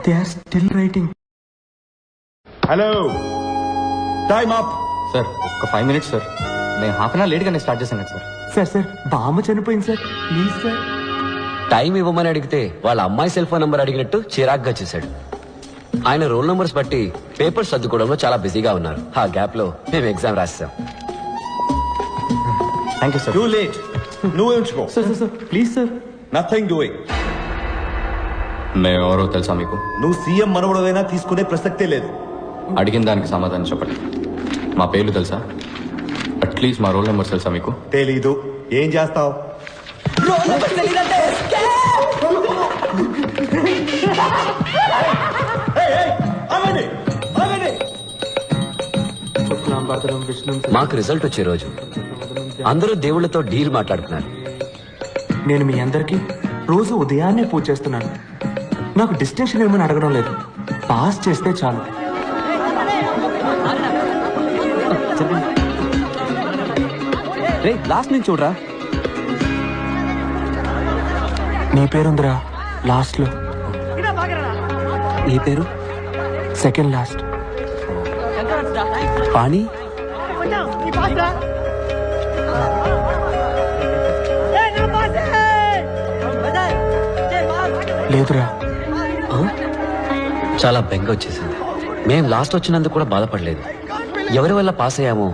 They are still writing. Hello, time up. Sir ఒక 5 minutes sir. నేను half an hour late గానే start చేశాను sir. Sir బామ్మ చనిపోయింది సార్, ప్లీజ్ సార్. టైం ఇవ్వమని అడిగితే వాళ్ళ అమ్మాయి సెల్ ఫోన్ నంబర్ అడిగినట్టు చిరాగ్గా చేశాడు. ఆయన రోల్ నంబర్స్ బట్టి పేపర్స్ సర్దుకోవడంలో చాలా బిజీగా ఉన్నారు. ఆ గ్యాప్ లో మేము ఎగ్జామ్ రాసాం. Thank you sir. Too late. నువ్వే ఉంచుకో. Sir please sir. Nothing doing. మేము ఎవరో తెలుసా మీకు? నువ్వు సీఎం మనవడమైనా తీసుకునే ప్రసక్తే లేదు. అడిగిన దానికి సమాధానం చెప్పండి. మా పేర్లు తెలుసా? అట్లీస్ట్ మా రోల్ నెంబర్ తెలుసా మీకు? తెలీదు. ఏం చేస్తావు? మాకు రిజల్ట్ వచ్చే రోజు అందరూ దేవుళ్లతో డీల్ మాట్లాడుతున్నారు. నేను మీ అందరికి రోజు ఉదయాన్నే పూజ చేస్తున్నాను. నాకు డిస్టింక్షన్ ఏమని అడగడం లేదు, పాస్ చేస్తే చాలు. లాస్ట్ నుంచి చూడరా. నీ పేరుందిరా లాస్ట్ లో. నీ పేరు సెకండ్ లాస్ట్. పాణి. లేదురా. చాలా బెంగ వచ్చేసింది. మేం లాస్ట్ వచ్చినందుకు కూడా బాధపడలేదు. ఎవరి వల్ల పాస్ అయ్యామో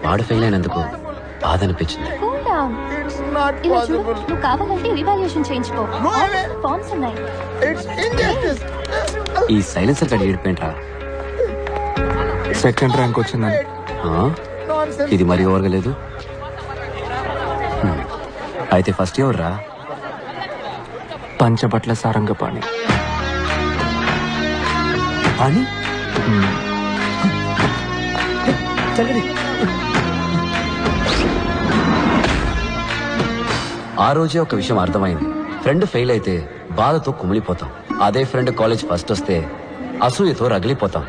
వాడు ఫెయిల్ అయినందుకు బాధ అనిపించింది. ఇలా చూడు, నువ్వు కావాలంటే రివాల్యూషన్ చేయించుకో. ఫార్మ్స్ ఉన్నాయి. ఈ సైలెన్సర్ గడి ఏడిపోయింట్రా. సెకండ్ ర్యాంక్ వచ్చిందని. ఇది మరీ ఓరగలేదు. అయితే ఫస్ట్ ఎవరు రా? పంచబట్ల సారంగపాణి. పాణి ఆ రోజే ఒక విషయం అర్థమైంది. ఫ్రెండ్ ఫెయిల్ అయితే బాధతో కుమిలిపోతాం. అదే ఫ్రెండ్ కాలేజ్ ఫస్ట్ వస్తే అసూయతో రగిలిపోతాం.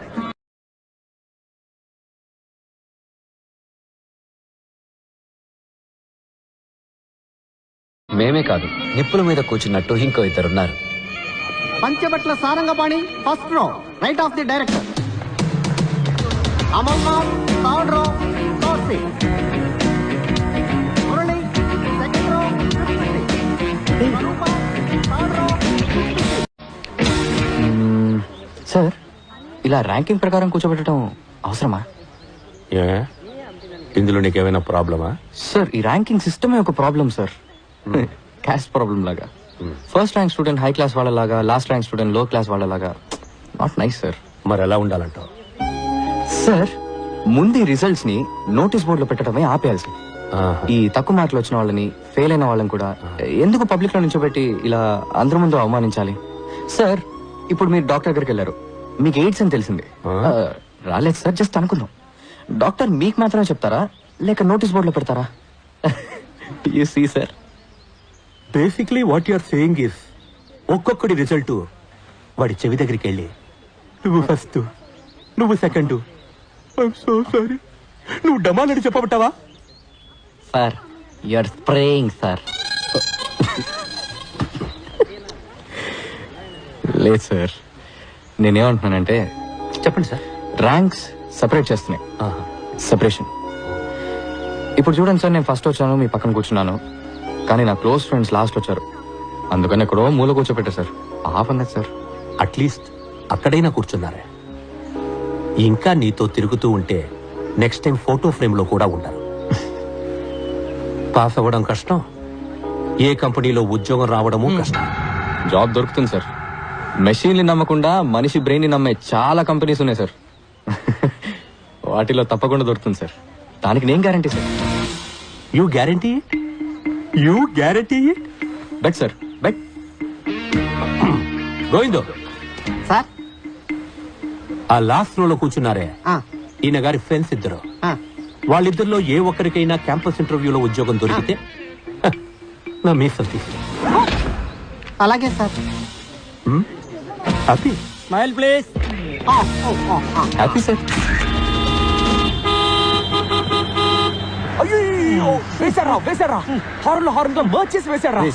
మేమే కాదు, నిప్పుల మీద కూర్చున్నట్టు ఇంకో ఇద్దరున్నారు. Panchabatla Sarangapani first row, right of the director. Amarnath third row, fourth seat. Murali second row, fifth seat. Roopa third row, fifth seat. Sir, ఇలా ర్యాంకింగ్ ప్రకారం కూర్చోబెట్టడం అవసరమా? ఇందులో నీకేమైనా ప్రాబ్లమా? సార్, ఈ ర్యాంకింగ్ సిస్టమే ఒక ప్రాబ్లం సార్. క్యాస్ట్ ప్రాబ్లం లాగా. First rank student high class వాళ్ళలాగా, లాస్ట్ ర్యాంక్ స్టూడెంట్ లో క్లాస్ వాళ్ళలాగా. Not nice sir. మరి ఎలా ఉండాలంటావు? సార్, ముందు రిజల్ట్స్ ని నోటీస్ బోర్డు లో పెట్టడమే ఆపేయాలి సార్. ఈ తక్కువ మార్కులు వచ్చిన వాళ్ళని, ఫెయిల్ అయిన వాళ్ళని కూడా ఎందుకు పబ్లిక్ లో నిల్చోబెట్టి ఇలా అందరి ముందు అవమానించాలి? సార్, ఇప్పుడు మీరు డాక్టర్ దగ్గరికి వెళ్ళారు, మీకు ఎయిడ్స్ అని తెలిసింది. రాలేదు సార్, జస్ట్ అనుకుందాం. డాక్టర్ మీకు మాత్రమే చెప్తారా, లేక నోటీస్ బోర్డు లో పెడతారా? You see sir, basically what you're saying is, ఒక్కొక్కడి రిజల్ట్ వాడి చెవి దగ్గరికి వెళ్ళి నువ్వు ఫస్ట్, నువ్వు సెకండ్, ఐఎమ్ సో సారీ, నువ్వు డమాలని చెప్పబట్టావా? Sir, you're spraying sir. లేదు సార్, నేనేమంటున్నానంటే, చెప్పండి సార్. ర్యాంక్స్ సపరేట్ చేస్తున్నాయి. సెపరేషన్. ఇప్పుడు చూడండి సార్, నేను ఫస్ట్ వచ్చాను, మీ పక్కన కూర్చున్నాను, కానీ నా క్లోజ్ ఫ్రెండ్స్ లాస్ట్ వచ్చారు. అందుకని ఎక్కడో మూల కూర్చోపెట్టారు సార్. హాఫ్ అన్నది సార్. అట్లీస్ట్ అక్కడైనా కూర్చున్నారే. ఇంకా నీతో తిరుగుతూ ఉంటే నెక్స్ట్ టైం ఫోటో ఫ్రేమ్ లో కూడా ఉంటారు. పాస్ అవ్వడం కష్టం, ఏ కంపెనీలో ఉద్యోగం రావడము కష్టం. జాబ్ దొరుకుతుంది సార్. మెషిన్ ని నమ్మకుండా మనిషి బ్రెయిన్ ని నమ్మే చాలా కంపెనీస్ ఉన్నాయి సార్. వాటిలో తప్పకుండా దొరుకుతుంది సార్. దానికి నేను guarantee sir. You guarantee it? You guarantee it? Bet sir, bet. గోవిందో సార్, ఆ లాస్ట్ రోలో కూర్చున్నారే, ఈయన గారి ఫ్రెండ్స్ ఇద్దరు. వాళ్ళిద్దరిలో ఏ ఒక్కరికైనా క్యాంపస్ ఇంటర్వ్యూలో ఉద్యోగం దొరికితే నా మీసం తీసుకో. అలాగే sir. Happy? Smile please. Happy sir.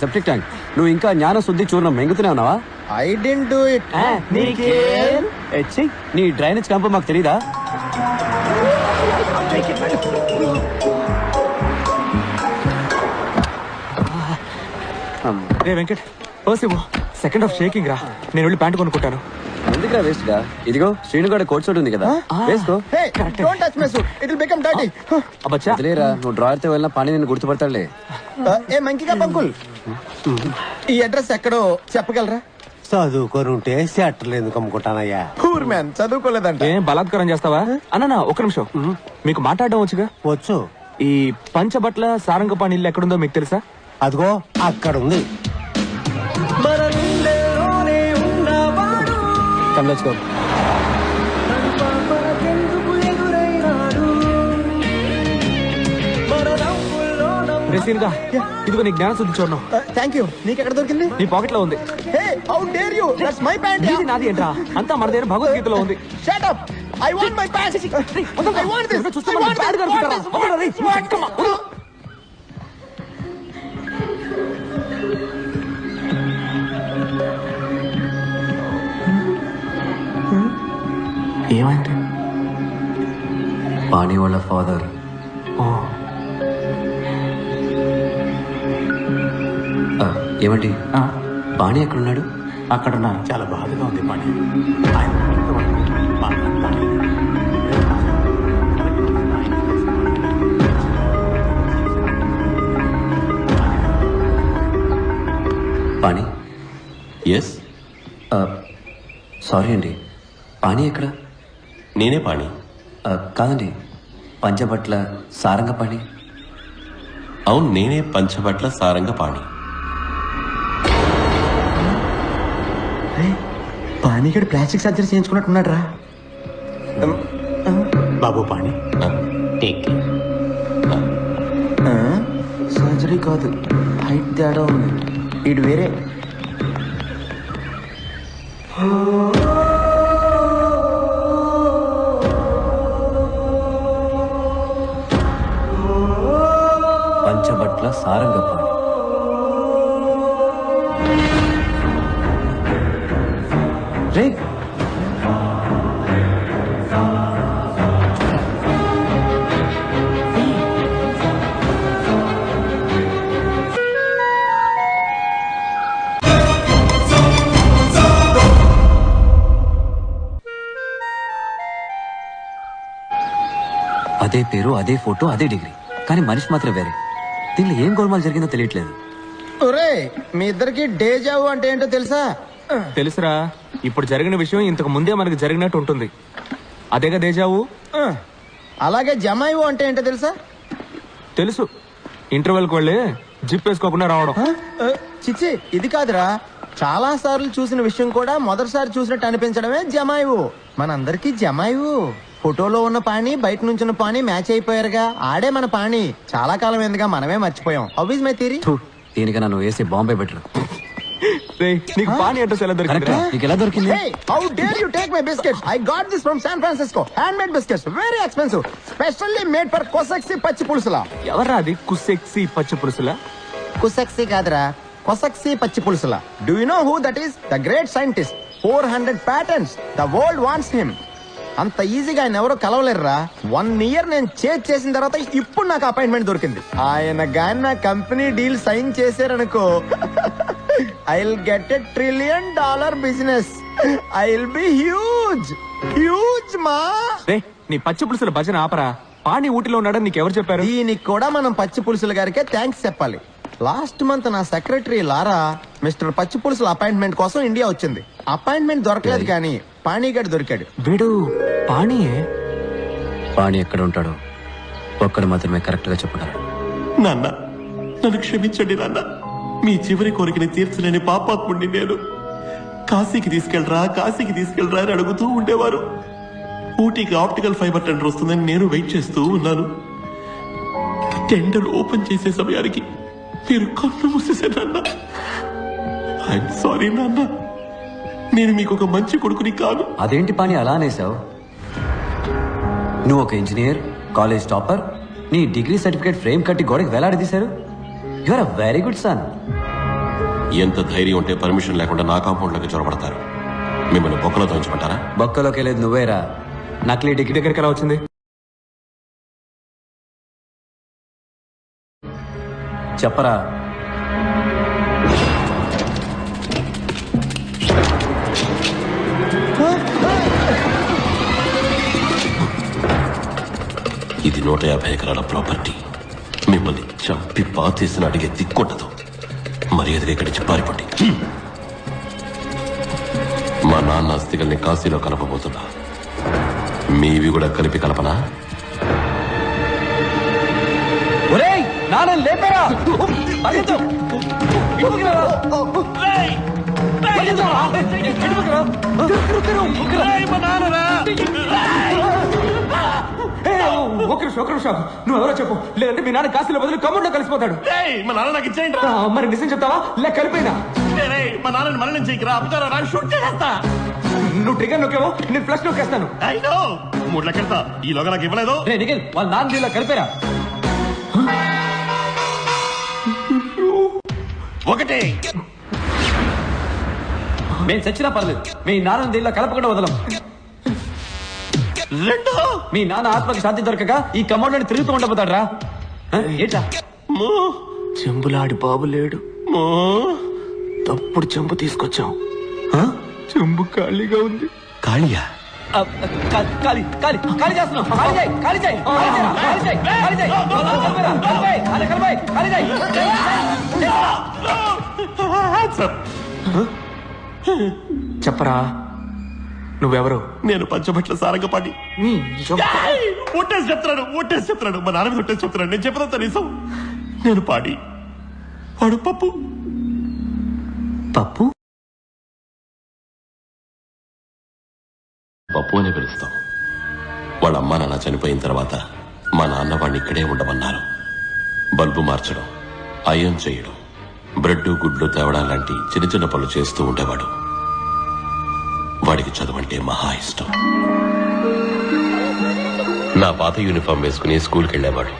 Septic tank, నువ్వు ఇంకా జ్ఞాన శుద్ధి చూర్ణం మెంగుతూనే ఉన్నావా? I didn't do it. నీ డ్రైనేజ్ క్యాంప్ మాకు తెలీదా? రే వెంకట్ ఓసివో సెకండ్ హాఫ్ షేకింగ్ రా, నేను వెళ్ళి ప్యాంట్ కొనుక్కుంటాను. ఎందుకురా వేస్ట్ గా? ఇదిగో శ్రీనుగాడ కోట్ సూట్ ఉంది కదా, వేసుకో. Hey, don't touch my suit. It will become dirty. అబ్బచ్చా వదిలేరా, నువ్వు డ్రాయర్ తో వెళ్ళిన పని నేను గుర్తుపడతాడులే. ఏ మంకిగా పంకుల్, ఈ అడ్రస్ ఎక్కడో చెప్పగలరా? చదువుకోనుంటే సెట్లు ఎందుకు అమ్ముకుంటానయ్యా? Poor man, చదువుకోలేదంట. ఏం బలాత్కారం చేస్తావా? అన్న ఒక నిమిషం, మీకు మాట్లాడడం వచ్చుగా. వచ్చు. ఈ పంచబట్ల సారంగపాణి ఇల్లు ఎక్కడుందో మీకు తెలుసా? అదిగో అక్కడ ఉంది. Come, let's go. రేసీన్గా ఇదిగో నీ జ్ఞాన శుద్ధి చూడడం. Thank you. నీకు ఎక్కడ దొరికింది? నీ పాకెట్ లో ఉంది. Hey, how dare you? That's my pant. నీది నాది ఏంట్రా? అంతా మన దగ్గర భగవద్గీతలో ఉంది. Shut up. I want my pant. I want this. చూస్తే మనకి bad గా అనుకుంటారా? వదలరా రేయ్. Come on, వదలు. ఏమైంది? పాణి వాళ్ళ ఫాదర్. ఏమండి, పాణి ఎక్కడున్నాడు? అక్కడున్నా. చాలా బాధగా ఉంది పాణి. పాణి, ఎస్, సారీ అండి, పాణి ఎక్కడ? నేనే పాణి. కాదండి, పంచబట్ల సారంగ పాణి. అవును, నేనే పంచబట్ల సారంగ పాణి. పానీగడ్ ప్లాస్టిక్ సర్జరీ చేయించుకున్నట్టున్నాడు రా. బాబు పాణి, సర్జరీ కాదు, హైట్ తేడా ఉంది. ఇటు వేరే. పంచబట్ల సారంగ పాణి. రే, అదే పేరు, అదే ఫోటో, అదే డిగ్రీ, కానీ మనిషి మాత్రం వేరే. దీనిలో ఏం గోల్మాల్ జరిగిందో తెలియట్లేదు. ఒరే, మీ ఇద్దరికి డేజావు అంటే ఏంటో తెలుసా? తెలుసురా, ఇప్పుడు జరిగిన విషయం ఇంతకు ముందే మనకు జరిగినట్టు ఉంటుంది. అదేగా దేజావు. అలాగే జమాయివు అంటే ఏంటో తెలుసా? తెలుసు, ఇంటర్వెల్కి వెళ్ళి జిప్ వేసుకోకుండా రావడం. చిచ్చి, ఇది కాదురా. చాలా సార్లు చూసిన విషయం కూడా మొదటిసారి చూసినట్టు అనిపించడమే జమాయివు. మనందరికీ జమాయివు. ఫోటోలో ఉన్న పాణి, బయట నుంచున్న పాణి మ్యాచ్ అయిపోయారుగా. ఆడే మన పాణి. చాలా కాలం ఎందుగా మనమే మర్చిపోయాం. How is my theory? దీనికన్నా నువ్వు వేసే బాంబే బెటర్. నీకు పాణి అడ్రస్ ఎలా దొరికింది? నీకు ఎలా దొరికింది? Hey, how dare you take my biscuits? I got this from San Francisco. Handmade biscuits, very expensive, specially made for Kosaksi పచ్చి పులుసులా. ఎవర్రా అది? కుసెక్సి పచ్చి పులుసులా? కుసక్సి కాదురా, కొసక్సి పచ్చి పులుసులా. Do you know who that is? The great scientist. 400 patents. The world wants him. అంత ఈజీగా ఆయన ఎవరో కలవలేరురా. 1 year నేను చేసిన తర్వాత ఇప్పుడు నాకు అపాయింట్మెంట్ దొరికింది. ఆయన గాని నా కంపెనీ డీల్ సైన్ చేశారనుకో, I'll get $1 trillion business. I'll be huge. Huge మా. రే, నీ పచ్చి పులుసుల భజన ఆపరా. పాణి ఊటిలో ఉన్నాడని నీకెవరు చెప్పారు? దీనికి కూడా మనం పచ్చి పులుసుల గారికే థ్యాంక్స్ చెప్పాలి. లాస్ట్ మంత్ నా సెక్రటరీ లారా మిస్టర్ పచ్చి పులుసుల అపాయింట్మెంట్ కోసం ఇండియా వచ్చింది. అపాయింట్మెంట్ దొరకలేదు కానీ పాణిగడ్ దొరికాడు. వీడు పాణియే. పాణి ఎక్కడ ఉంటాడో ఒక్కడు మాత్రమే కరెక్ట్ గా చెప్పగలడు. నాన్న, నన్ను క్షమించండి నాన్న. మీ చివరి కోరికని తీర్చలేని పాపాత్ముడిని నేను. కాశీకి తీసుకెళ్ళరా, కాశీకి తీసుకెళ్ళరా అని అడుగుతూ ఉండేవారు. ఊటీకి ఆప్టికల్ ఫైబర్ టెండర్ వస్తుందని నేను వెయిట్ చేస్తూ ఉన్నాను. టెండర్ ఓపెన్ చేసే సమయానికి మీరు కన్ను మూసేశారన్న. ఐఎమ్ సారీ నాన్న. నేను మీకు ఒక మంచి కొడుకుని కాదు. అదేంటి పాణి అలా అనేసావు? నువ్వు ఒక ఇంజనీర్, కాలేజ్ టాపర్, నీ డిగ్రీ సర్టిఫికేట్ ఫ్రేమ్ కట్టి గోడకి వేలాడదీశారు. You are a very good son. ఎంత ధైర్యం ఉంటే పర్మిషన్ లేకుండా నా కాంపౌండ్ లోకి చొరబడతారు? మిమ్మల్ని బొక్కలో తోంచమంటారా? బొక్కలోకి వెళ్ళేది నువ్వేరా. నకిలీ డిగ్రీ దగ్గరికి ఎలా వచ్చింది చెప్పరా? ఇది 150 ఎకరాల ప్రాపర్టీ. మిమ్మల్ని చంపి పాతేసిన అడిగే దిక్కుండదు. మర్యాదగా ఇక్కడి నుంచి పారిపోండి. మా నాన్న అస్థికల్ని కాశీలో కలపబోతున్నా. మీవి కూడా కలిపి కలపనా? ఒరేయ్ నాన్న లేపరా. ఒక నిమిషం నువ్వెవరో చెప్పు, లేదంటే మీ నాన్న కాశీలో బదులు కమ్ముండో కలిసిపోతాడు. మా నాన్న నాకు ఇచ్చేయండి. మరి నిజం చెప్తావా లేక కలిపోయినా? మా నాన్నని మరణం చేయకరా, అప్పుతారా, షూట్ చేస్తా. నువ్వు ట్రిగర్ నొక్కేవో నేను ఫ్లష్ నొక్కేస్తాను. 3 లెక్కెడతా. ఈలోగా నాకు ఇవ్వలేదు. రే నిఖిల్, వాళ్ళ నాన్న దీనిలో కలిపారా? ఒకటి మేము చచ్చినా పర్లేదు, మీ నాన్న దీనిలో కలపకుండా వదలం. 2 మీ నాన్న ఆత్మకి శాంతి దొరకగా ఈ కమాండ్ తిరుగుతూ ఉండబోతాడు రా. ఏంటా చెంబులాడి బాబు లేడు. తప్పుడు చెంబు తీసుకొచ్చాం. చెంబు ఖాళీగా ఉంది. ఖాళీయా? ఖాళీ ఖాళీ ఖాళీ చేస్తున్నాం. ఖాళీ చేయి, ఖాళీ చేయి, ఖాళీ చేయి, ఖాళీ చేయి, ఖాళీ చేయి. కలిపేరా, కలిపేయ్, అలా కలిపేయ్, ఖాళీ చేయి. చెప్పరా నువ్వెవరు? నేను పంచబట్ల సారంగపాటి. ఒట్టేసి చెప్తున్నాడు. మా నాన్న మీద ఒట్టేసి చెప్తున్నాడు. నేను చెప్పదంతా నిజం. నేను పాడి, వాడు పప్పు. పప్పు పప్పు అని పిలుస్తాం. వాళ్ళ అమ్మా నాన్న చనిపోయిన తర్వాత మా నాన్న వాడిని ఇక్కడే ఉండమన్నారు. బల్బు మార్చడం, అయం చేయడం, బ్రెడ్ గుడ్లు తేవడం లాంటి చిన్న చిన్న పనులు చేస్తూ ఉండేవాడు. వాడికి చదువంటే మహా ఇష్టం. నా పాత యూనిఫామ్ వేసుకుని స్కూల్కి వెళ్ళేవాడు.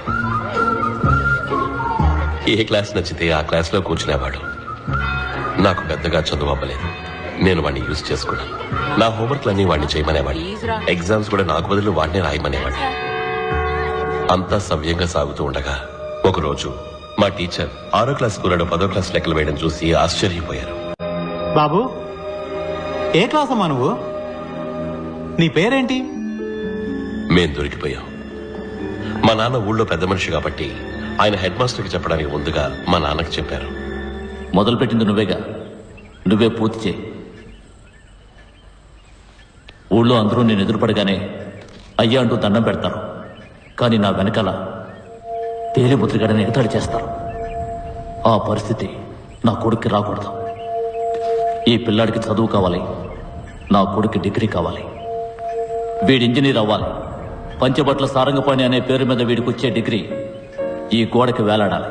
ఏ క్లాస్ నచ్చితే ఆ క్లాస్ లో కూర్చునేవాడు. నాకు పెద్దగా చదువు అవ్వలేదు. నేను వాడిని యూజ్ చేసుకున్నాను. నా హోంవర్క్లన్నీ వాడిని చేయమనేవాడిని. ఎగ్జామ్స్ కూడా నాకు బదులు వాడిని రాయమనేవాడిని. అంతా సవ్యంగా సాగుతూ ఉండగా ఒకరోజు మా టీచర్ 6వ క్లాస్ స్కూల్లో 10వ క్లాస్ లెక్కలు వేయడం చూసి ఆశ్చర్యపోయారు. బాబు, ఏ క్లాస్ అమ్మా నువ్వు? నీ పేరేంటి? మేం దొరికిపోయాం. మా నాన్న ఊళ్ళో పెద్ద మనిషి కాబట్టి ఆయన హెడ్ మాస్టర్కి చెప్పడానికి ముందుగా మా నాన్నకి చెప్పారు. మొదలుపెట్టింది నువ్వేగా, నువ్వే పూర్తి చేయి. ఊళ్ళో అందరూ నేను ఎదురుపడగానే అయ్యా అంటూ దండం పెడతారు. కానీ నా వెనకాల తేలిముద్రిగాడని ఎగతాళి చేస్తారు. ఆ పరిస్థితి నా కొడుక్కి రాకూడదు. ఈ పిల్లాడికి చదువు కావాలి, నా కొడుక్కి డిగ్రీ కావాలి. వీడి ఇంజనీర్ అవ్వాలి. పంచబట్ల సారంగపాణి అనే పేరు మీద వీడికి వచ్చే డిగ్రీ ఈ గోడకి వేలాడాలి.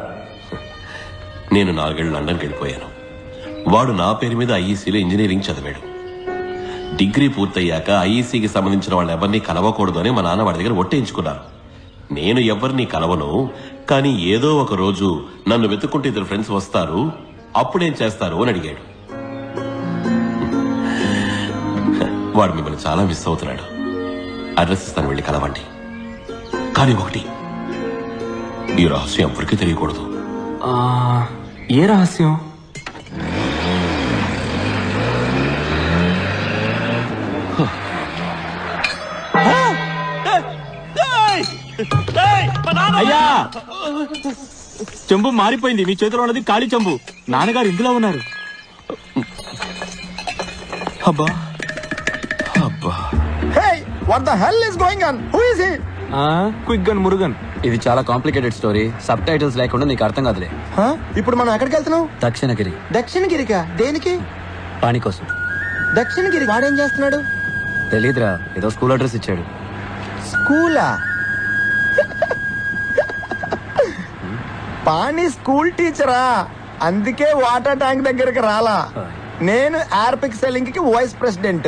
నేను 4 ఏళ్ళు లండన్కి వెళ్ళిపోయాను. వాడు నా పేరు మీద ఐఈసీలో ఇంజనీరింగ్ చదివాడు. డిగ్రీ పూర్తయ్యాక ఐఈసీకి సంబంధించిన వాళ్ళు ఎవరిని కలవకూడదు అని మా నాన్న వాడి దగ్గర ఒట్టేయించుకున్నారు. నేను ఎవరిని కలవను, కానీ ఏదో ఒక రోజు నన్ను వెతుక్కుంటే 2 ఫ్రెండ్స్ వస్తారు, అప్పుడేం చేస్తారు అని అడిగాడు. వాడు మిమ్మల్ని చాలా మిస్ అవుతున్నాడు. అడ్రస్ ఇస్తాను, వెళ్ళి కలవండి. కానీ ఒకటి, ఈ రహస్యం ఎవరికీ తెలియకూడదు. ఏ రహస్యం? అయ్యా, చెంబు మారిపోయింది. మీ చేతిలో ఉన్నది ఖాళీ చెంబు. నాన్నగారు ఇందులో ఉన్నారు. అబ్బా అబ్బా, Hey, what the hell is going on? Who is he? Quick gun Murugan. ఇది చాలా కాంప్లికేటెడ్ స్టోరీ. సబ్ టైటిల్స్ లేకుండా నీకు అర్థం కాదులే. ఇప్పుడు మనం ఎక్కడికి వెళ్తున్నాం? దక్షిణగిరి దక్షిణగిరికా? దేనికి? పాని కోసం. దక్షిణగిరి వాడేం చేస్తున్నాడు? తెలీదురా, ఏదో స్కూల్ అడ్రస్ ఇచ్చాడు. స్కూలా? పాణి స్కూల్ టీచరా? అందుకే వాటర్ ట్యాంక్ దగ్గరికి రాలా. నేను ఆర్పిక్ సెల్లింగ్ కి వైస్ ప్రెసిడెంట్,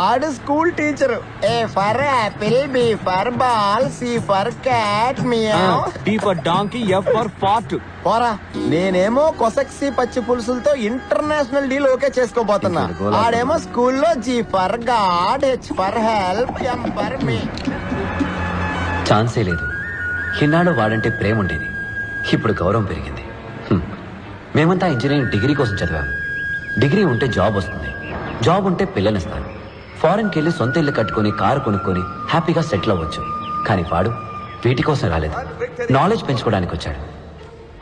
ఆడు school teacher. A for apple, B for ball, C for cat, meow. D for donkey, F for fart. పోరా, నేనేమో కొసక్సి పచ్చి పులుసులతో ఇంటర్నేషనల్ డీల్ ఓకే చేసుకోబోతున్నా. ఆడేమో స్కూల్లో G for god, H for help, M for me. ఛాన్సే లేదు. ఇన్నాడు వాడంటే ప్రేమ ఉండేది, ఇప్పుడు గౌరవం పెరిగింది. మేమంతా ఇంజనీరింగ్ డిగ్రీ కోసం చదివాం. డిగ్రీ ఉంటే జాబ్ వస్తుంది, జాబ్ ఉంటే పిల్లనిస్తాను. ఫారెన్కి వెళ్ళి సొంత ఇల్లు కట్టుకుని కారు కొనుక్కొని హ్యాపీగా సెటిల్ అవ్వచ్చు. కానీ వాడు వీటి కోసం రాలేదు, నాలెడ్జ్ పెంచుకోవడానికి వచ్చాడు.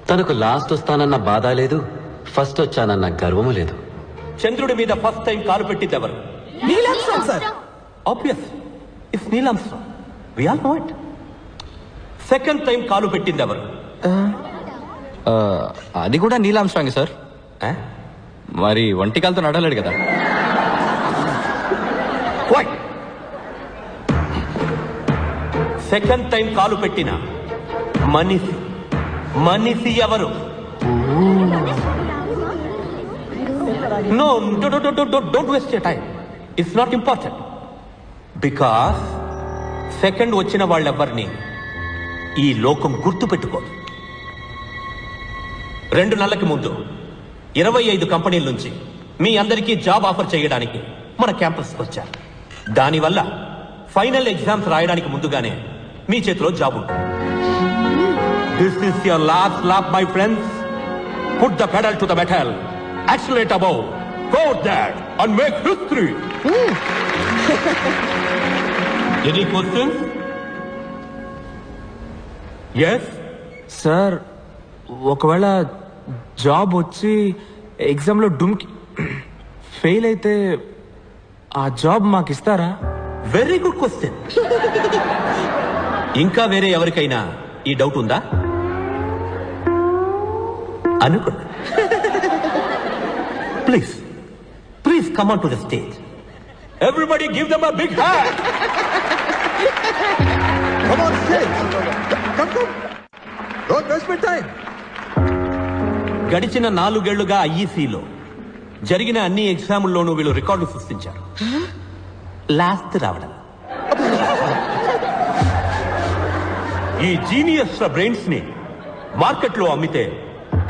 తనకు లాస్ట్ వస్తానన్న బాధ లేదు, ఫస్ట్ వచ్చానన్న గర్వము లేదు. చంద్రుడి మీద ఫస్ట్ టైం కాలు పెట్టింది ఎవరు? Neil Armstrong sir. Obvious, it's Neil Armstrong. We all know it. Second time కాలు పెట్టింది ఎవరు? అది కూడా నీల్ ఆర్మ్స్ట్రాంగ్ సార్. మరి ఒంటికాలతో నడలేడు కదా. సెకండ్ టైం కాలు పెట్టిన మనిషి ఎవరు? No, don't waste your time. It's not important. Because second వచ్చిన వాళ్ళెవ్వరిని ఈ లోకం గుర్తు పెట్టుకోదు. 2 నెలలకి ముందు 25 కంపెనీల నుంచి మీ అందరికీ జాబ్ ఆఫర్ చేయడానికి మన క్యాంపస్కి వచ్చారు. దానివల్ల ఫైనల్ ఎగ్జామ్స్ రాయడానికి ముందుగానే మీ చేతిలో జాబ్ ఉంటుంది. This is your last lap my friends. Put the pedal to the metal, accelerate above, go that and make history. Any questions? yes sir, ఒకవేళ జాబ్ వచ్చి ఎగ్జామ్ లో డుమ్కి ఫెయిల్ అయితే ఆ జాబ్ మాకు ఇస్తారా? Very good question. ఇంకా వేరే ఎవరికైనా ఈ డౌట్ ఉందా అనుకున్నా? Please come on to the stage. Everybody give them a big hand. Come on stage. Come. Don't waste my time. గడిచిన 4 ఏళ్లుగా ఐఈసీలో జరిగిన అన్ని ఎగ్జాముల్లోనూ వీళ్ళు రికార్డు సృష్టించారు. లాస్ట్ రావడం. ఈ జీనియస్ బ్రెయిన్స్ ని మార్కెట్ లో అమ్మితే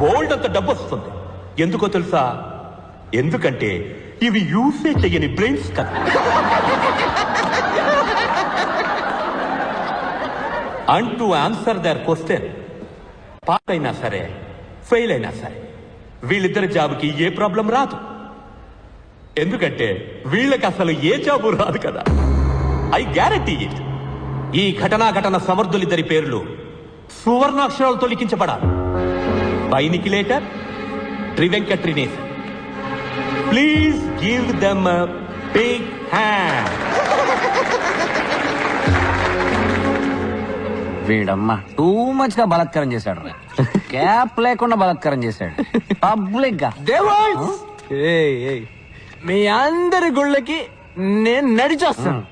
బోల్డ్ అంత డబ్బు వస్తుంది. ఎందుకో తెలుసా? ఎందుకంటే ఇవి యూసే చెయ్యని బ్రెయిన్స్ కదా. And to answer their question, pass అయినా సరే ఫెయిల్ అయినా సరే వీళ్ళిద్దరి జాబ్కి ఏ ప్రాబ్లం రాదు. ఎందుకంటే వీళ్ళకి అసలు ఏ జాబు రాదు కదా. I guarantee it. ఈ ఘటన సమర్థులిద్దరి పేర్లు సువర్ణాక్షరాలతో లిఖించబడాలి. బైనికిలేటర్, ట్రివెంకట్రినేస్. Please give them a big hand. వీడమ్మా టూ మచ్ గా బలాత్కారం చేశాడు. క్యాప్ లేకుండా బలాత్కారం చేశాడు పబ్లిక్ గా. మీ అందరి గుళ్ళకి నేను నడిచొస్తాను.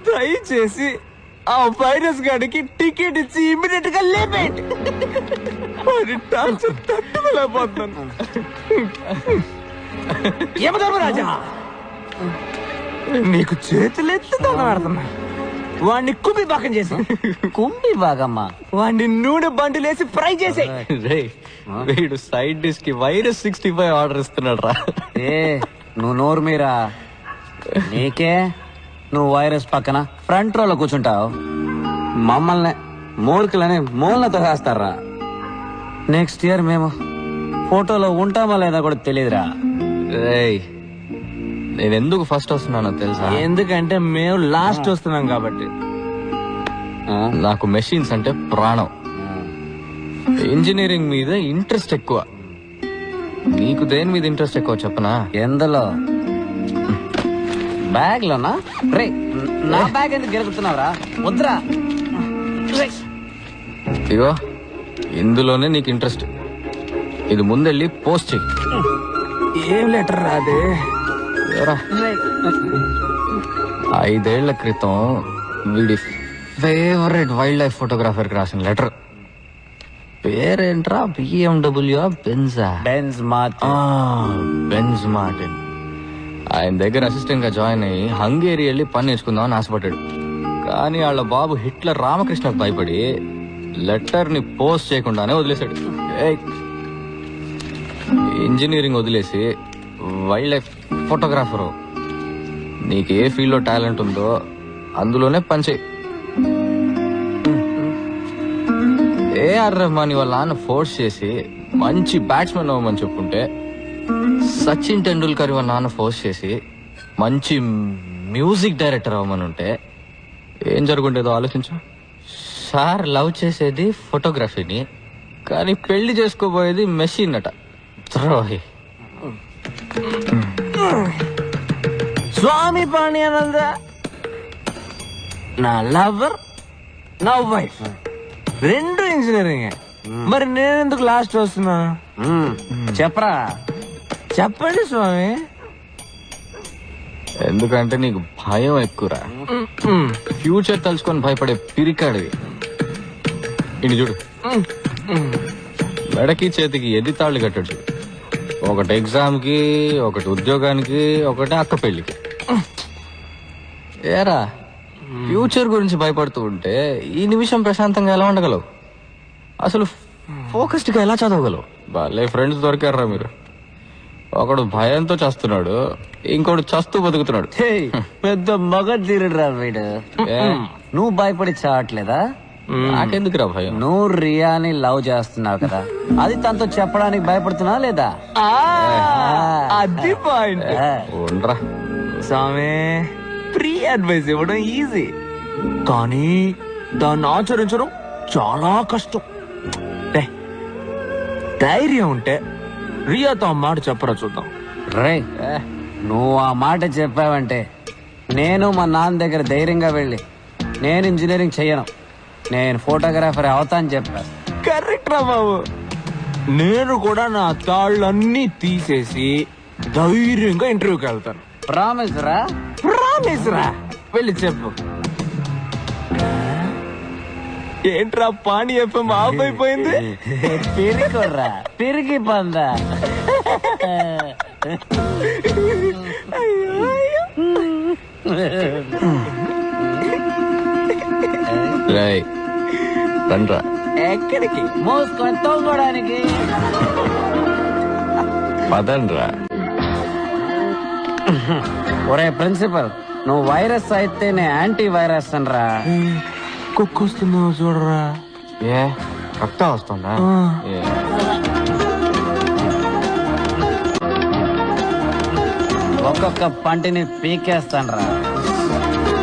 దయచేసి ఆ వైరస్ గాడికి టికెట్ ఇచ్చి ఇమీడియట్ గా లేపేయండి. తట్టుకోలేకపోతున్నాను. యమధర్మరాజా, నీకు చేతులెత్తి దండం. వాడిని కుంభి భాగం చేసి కుంభి భాగమ్మా వాడిని నూనె బండిలేసి ఫ్రై చేసే. వీడు సైడ్ డిష్ కి వైరస్ 65 ఆర్డర్ ఇస్తున్నాడు రా. నువ్వు నోరు మీరా. నీకే నువ్వు వైరస్ పక్కన ఫ్రంట్ రోలో కూర్చుంటావు. మమ్మల్ని మూర్ఖులని మూలతో వేస్తారా. నెక్స్ట్ ఇయర్ మేము ఫోటోలో ఉంటామా లేదా కూడా తెలియదురా. నేను ఎందుకు ఫస్ట్ వస్తున్నానో తెలుసా? ఎందుకంటే మేము లాస్ట్ వస్తున్నాం కాబట్టి. నాకు మెషిన్స్ అంటే ప్రాణం. ఇంజనీరింగ్ మీద ఇంట్రెస్ట్ ఎక్కువ. నీకు దేని మీద ఇంట్రెస్ట్ ఎక్కువ చెప్పనా? ఎందులో? బ్యాగ్ లోనా? రే నా బ్యాగ్ ఎందుకు గెలుగుతున్నావురా? వద్దురా. ఇగో ఇందులోనే నీకు ఇంట్రెస్ట్. ఇది ముందెళ్ళి పోస్ట్ చెయ్యి. ఏం లెటర్ రాదే? 5 ఏళ్ల క్రితం వీడి ఫేవరెట్ వైల్డ్ లైఫ్ ఫోటోగ్రాఫర్ కి రాసిన లెటర్. పేరేంట్రా? BMW బెంజా? Benz Benz Martin. ఆయన దగ్గర అసిస్టెంట్ గా జాయిన్ అయ్యి హంగేరి వెళ్ళి పని నేర్చుకుందామని ఆశపడ్డాడు. కానీ వాళ్ళ బాబు హిట్లర్ రామకృష్ణకు భయపడి లెటర్ ని పోస్ట్ చేయకుండానే వదిలేశాడు. ఇంజనీరింగ్ వదిలేసి వైల్డ్ లైఫ్ ఫోటోగ్రాఫరు. నీకు ఏ ఫీల్డ్ లో టాలెంట్ ఉందో అందులోనే పనిచేయి. ఏఆర్ రెహమాన్ వాళ్ళ నాన్న ఫోర్స్ చేసి మంచి బ్యాట్స్మెన్ అవ్వమని చెప్పుకుంటే, సచిన్ టెండూల్కర్ వాళ్ళ నాన్న ఫోర్స్ చేసి మంచి మ్యూజిక్ డైరెక్టర్ అవ్వమని ఉంటే ఏం జరుగుండేదో ఆలోచించు. సార్ లవ్ చేసేది ఫోటోగ్రఫీని, కానీ పెళ్లి చేసుకోబోయేది మెషిన్ అట. ద్రోహి. స్వామి పాణ్యానంద నా లవర్, నా వైఫ్ రెండు ఇంజనీరింగ్. మరి నేనెందుకు లాస్ట్ వస్తున్నా? చెప్పరా, చెప్పండి స్వామి. ఎందుకంటే నీకు భయం ఎక్కువరా. ఫ్యూచర్ తలుచుకొని భయపడే పిరికాడివి. ఇటు చూడు, మెడకి చేతికి ఎది తాళ్ళు కట్టాడు చూడు. ఒకటి ఎగ్జామ్ కి, ఒకటి ఉద్యోగానికి, ఒకటి అక్క పెళ్లికి. ఏరా, ఫ్యూచర్ గురించి భయపడుతూ ఉంటే ఈ నిమిషం ప్రశాంతంగా ఎలా ఉండగలవు? అసలు ఫోకస్డ్ గా ఎలా చదవగలవు? వాళ్ళే ఫ్రెండ్స్ దొరికారా మీరు. ఒకడు భయంతో చస్తున్నాడు, ఇంకోడు చస్తూ బతుకుతున్నాడు. పెద్ద మగ తీరుడురా వీడు. నువ్వు భయపడి చావట్లేదా? నాకెందుకురా భయం? నువ్వు రియాని లవ్ చేస్తున్నావు కదా, అది తనతో చెప్పడానికి భయపడుతున్నావా లేదా? అది పాయింట్. ఉండరా స్వామి, ఫ్రీ అడ్వైస్ ఇవ్వడం ఈజీ, కానీ దాన్ని ఆచరించడం చాలా కష్టం. ధైర్యం ఉంటే రియాతో ఆ మాట చెప్పరా చూద్దాం. రే, నువ్వు ఆ మాట చెప్పావంటే నేను మా నాన్న దగ్గర ధైర్యంగా వెళ్ళి నేను ఇంజనీరింగ్ చెయ్యను, నేను ఫోటోగ్రాఫర్ అవుతాను చెప్పా. కరెక్ట్ రా బాబు. నేను కూడా నా తాళ్ళన్నీ తీసేసి ధైర్యంగా ఇంటర్వ్యూకి వెళ్తాను. ప్రామిస్ రా? ప్రామిస్ రా. వెళ్ళి చెప్పు. ఏంట్రా పాణి ఎఫ్ఎం ఆఫ్ అయిపోయింది? పిరికొర్రా, పిరికి పందా. రండ్రా. ఎక్కడికి? మోసుకొని తోగడానికి. పదండ్రా. ఒరే ప్రిన్సిపల్, నువ్వు వైరస్ అయితే నేను యాంటీ వైరస్ అనరా. కుక్కొస్తున్నావు చూడరా. ఏ రక్తం వస్తుందా? ఒక్కొక్క పంటిని పీకేస్తాను రా.